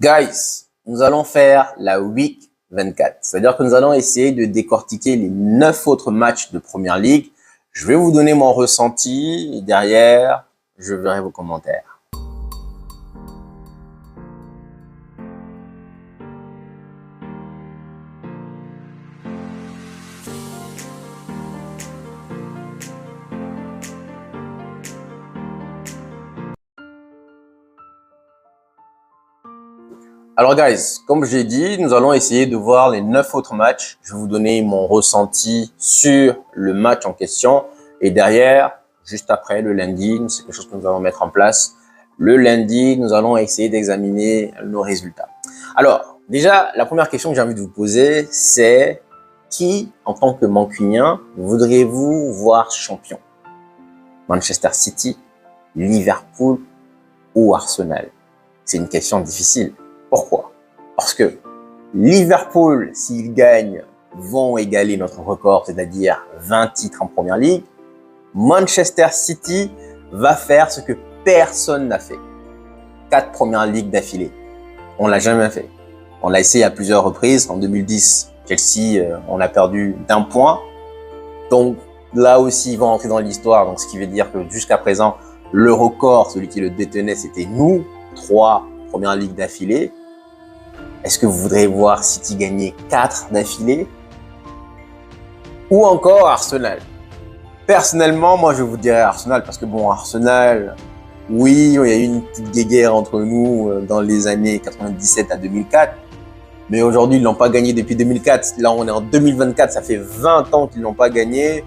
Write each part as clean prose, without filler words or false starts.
Guys, nous allons faire la Week 24. C'est-à-dire que nous allons essayer de décortiquer les 9 autres matchs de Première Ligue. Je vais vous donner mon ressenti et derrière, je verrai vos commentaires. Alors guys, comme j'ai dit, nous allons essayer de voir les 9 autres matchs. Je vais vous donner mon ressenti sur le match en question. Et derrière, juste après, le lundi, c'est quelque chose que nous allons mettre en place. Le lundi, nous allons essayer d'examiner nos résultats. Alors, déjà, la première question que j'ai envie de vous poser, c'est qui, en tant que mancunien, voudriez-vous voir champion? Manchester City, Liverpool ou Arsenal? C'est une question difficile. Pourquoi? Parce que Liverpool, s'ils gagnent, vont égaler notre record, c'est-à-dire 20 titres en Première Ligue. Manchester City va faire ce que personne n'a fait. 4 Premières Ligues d'affilée. On l'a jamais fait. On l'a essayé à plusieurs reprises. En 2010, Chelsea, on a perdu d'1 point. Donc là aussi, ils vont entrer dans l'histoire. Donc ce qui veut dire que jusqu'à présent, le record, celui qui le détenait, c'était nous. 3 Premières Ligues d'affilée. Est-ce que vous voudrez voir City gagner 4 d'affilée? Ou encore Arsenal? Personnellement, moi, je vous dirais Arsenal parce que bon, Arsenal, oui, il y a eu une petite guéguerre entre nous dans les années 97 à 2004. Mais aujourd'hui, ils l'ont pas gagné depuis 2004. Là, on est en 2024, ça fait 20 ans qu'ils l'ont pas gagné.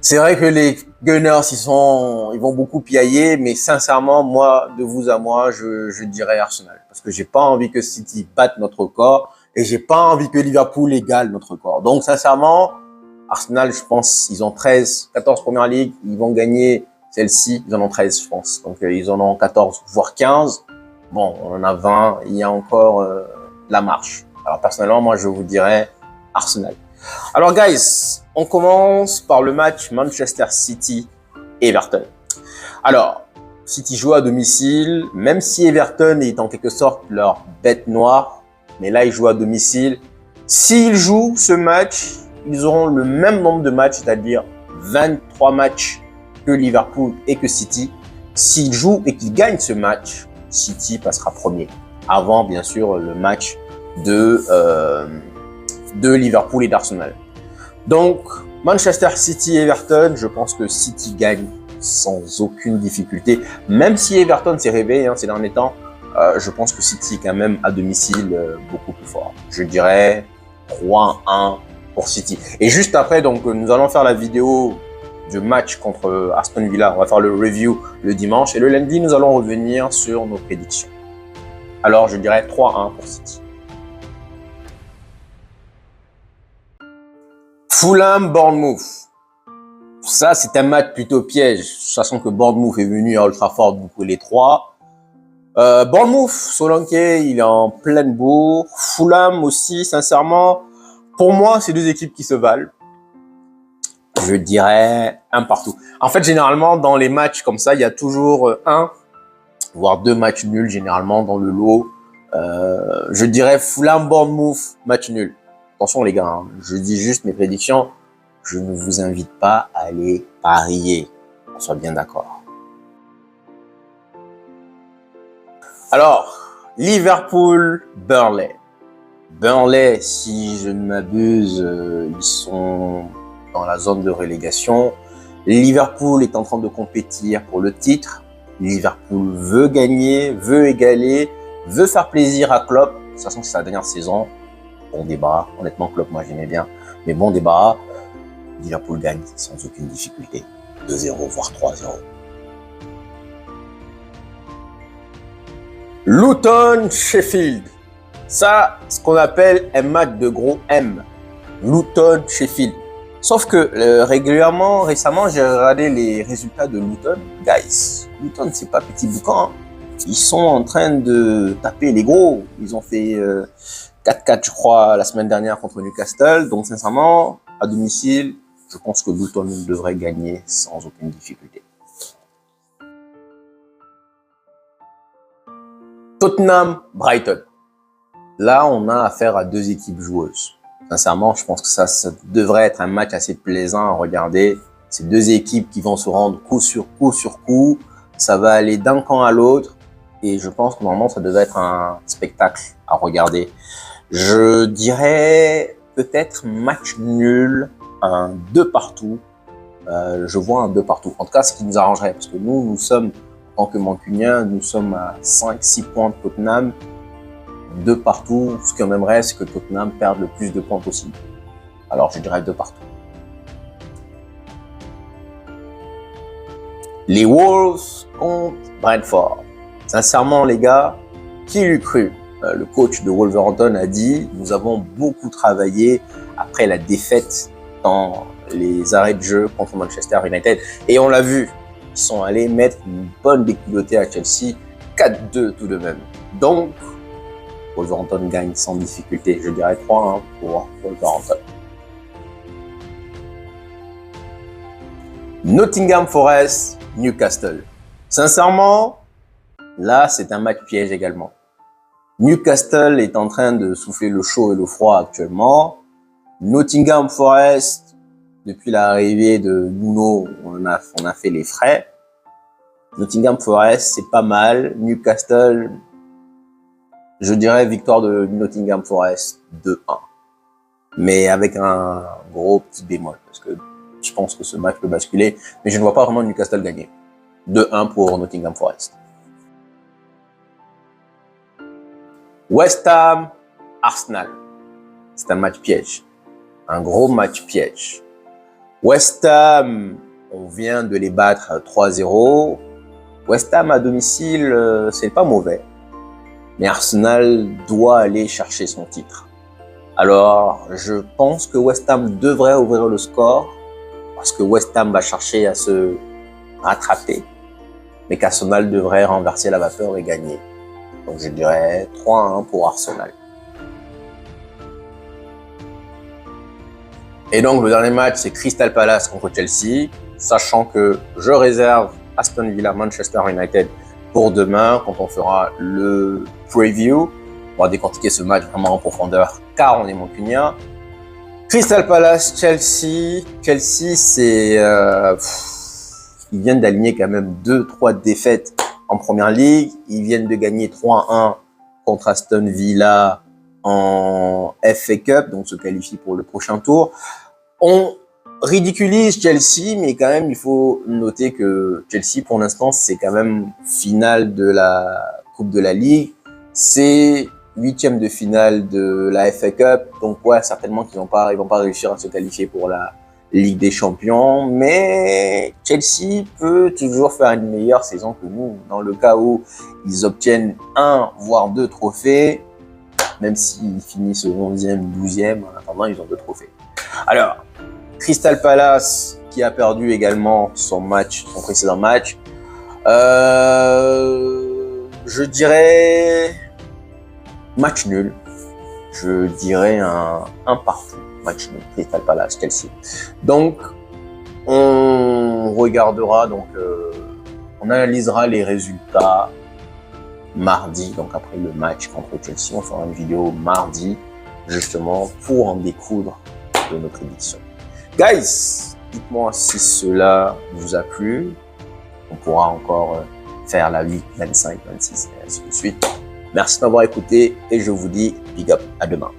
C'est vrai que les Gunners, ils vont beaucoup piailler, mais sincèrement, moi, de vous à moi, je dirais Arsenal. Parce que j'ai pas envie que City batte notre record et j'ai pas envie que Liverpool égale notre record. Donc, sincèrement, Arsenal, je pense, ils ont 14 Première Ligue, ils vont gagner celle-ci, ils en ont 13, je pense. Donc, ils en ont 14, voire 15. Bon, on en a 20, il y a encore la marche. Alors, personnellement, moi, je vous dirais Arsenal. Alors, guys, on commence par le match Manchester City-Everton. Alors, City joue à domicile, même si Everton est en quelque sorte leur bête noire, mais là, ils jouent à domicile. S'ils jouent ce match, ils auront le même nombre de matchs, c'est-à-dire 23 matchs que Liverpool et que City. S'ils jouent et qu'ils gagnent ce match, City passera premier. Avant, bien sûr, le match de Liverpool et d'Arsenal. Donc, Manchester City-Everton, je pense que City gagne sans aucune difficulté. Même si Everton s'est réveillé ces derniers temps, je pense que City est quand même à domicile beaucoup plus fort. Je dirais 3-1 pour City. Et juste après, donc, nous allons faire la vidéo du match contre Aston Villa. On va faire le review le dimanche. Et le lundi, nous allons revenir sur nos prédictions. Alors, je dirais 3-1 pour City. Fulham-Bournemouth. Ça, c'est un match plutôt piège, sachant que Bournemouth est venu à Old Trafford beaucoup les 3. Bournemouth, Solanke, il est en pleine bourre. Fulham aussi, sincèrement, pour moi, c'est deux équipes qui se valent. Je dirais un partout. En fait, généralement, dans les matchs comme ça, il y a toujours un, voire 2 matchs nuls, généralement, dans le lot. Je dirais Fulham-Bournemouth, match nul. Attention les gars, hein, je dis juste mes prédictions. Je ne vous invite pas à aller parier. On soit bien d'accord. Alors, Liverpool-Burnley. Burnley, si je ne m'abuse, ils sont dans la zone de relégation. Liverpool est en train de compétir pour le titre. Liverpool veut gagner, veut égaler, veut faire plaisir à Klopp. De toute façon, c'est sa dernière saison. Bon débat. Honnêtement, Klopp, moi, j'aimais bien. Mais bon débat. Liverpool gagne sans aucune difficulté. 2-0, voire 3-0. Luton-Sheffield. Ça, ce qu'on appelle un match de gros M. Luton-Sheffield. Sauf que récemment, j'ai regardé les résultats de Luton. Guys, Luton, c'est pas petit boucan. Hein. Ils sont en train de taper les gros. Ils ont fait 4-4, je crois, la semaine dernière contre Newcastle. Donc, sincèrement, à domicile, je pense que Luton devrait gagner sans aucune difficulté. Tottenham, Brighton. Là, on a affaire à deux équipes joueuses. Sincèrement, je pense que ça devrait être un match assez plaisant à regarder. C'est deux équipes qui vont se rendre coup sur coup sur coup. Ça va aller d'un camp à l'autre. Et je pense que normalement, ça devait être un spectacle à regarder. Je dirais peut-être match nul, un 2 partout. Je vois un 2 partout. En tout cas, ce qui nous arrangerait. Parce que nous sommes, en tant que Mancuniens, nous sommes à 5-6 points de Tottenham. 2 partout. Ce qu'on aimerait, c'est que Tottenham perde le plus de points possible. Alors, je dirais 2 partout. Les Wolves contre Brentford. Sincèrement, les gars, qui l'eût cru? Le coach de Wolverhampton a dit « Nous avons beaucoup travaillé après la défaite dans les arrêts de jeu contre Manchester United. » Et on l'a vu, ils sont allés mettre une bonne déculottée à Chelsea, 4-2 tout de même. Donc, Wolverhampton gagne sans difficulté. Je dirais 3-1 pour Wolverhampton. Nottingham Forest, Newcastle. Sincèrement, là, c'est un match piège également. Newcastle est en train de souffler le chaud et le froid actuellement. Nottingham Forest, depuis l'arrivée de Nuno, on a fait les frais. Nottingham Forest, c'est pas mal. Newcastle, je dirais victoire de Nottingham Forest 2-1. Mais avec un gros petit bémol, parce que je pense que ce match peut basculer. Mais je ne vois pas vraiment Newcastle gagner. 2-1 pour Nottingham Forest. West Ham, Arsenal. C'est un match piège. Un gros match piège. West Ham, on vient de les battre 3-0. West Ham à domicile, c'est pas mauvais. Mais Arsenal doit aller chercher son titre. Alors, je pense que West Ham devrait ouvrir le score parce que West Ham va chercher à se rattraper, mais qu'Arsenal devrait renverser la vapeur et gagner. Donc, je dirais 3-1 pour Arsenal. Et donc, le dernier match, c'est Crystal Palace contre Chelsea, sachant que je réserve Aston Villa Manchester United pour demain, quand on fera le preview. On va décortiquer ce match vraiment en profondeur, car on est mancunien. Crystal Palace, Chelsea. Chelsea, c'est... ils viennent d'aligner quand même 2-3 défaites en première ligue. Ils viennent de gagner 3-1 contre Aston Villa en FA Cup, donc se qualifie pour le prochain tour. On ridiculise Chelsea, mais quand même, il faut noter que Chelsea, pour l'instant, c'est quand même finale de la Coupe de la Ligue. C'est 8e de finale de la FA Cup. Donc, ouais, certainement qu'ils vont pas réussir à se qualifier pour la Ligue des Champions, mais Chelsea peut toujours faire une meilleure saison que nous, dans le cas où ils obtiennent 1 voire 2 trophées, même s'ils finissent au 11e, 12e, en attendant, ils ont 2 trophées. Alors, Crystal Palace, qui a perdu également son précédent match, je dirais match nul. Je dirais un partout. Match nul, Crystal Palace, Chelsea. Donc, on regardera, on analysera les résultats mardi. Donc, après le match contre Chelsea, on fera une vidéo mardi, justement, pour en découdre de nos prédictions. Guys, dites-moi si cela vous a plu. On pourra encore faire la 8, 25, 26 et ainsi de suite. Merci de m'avoir écouté et je vous dis big up, à demain.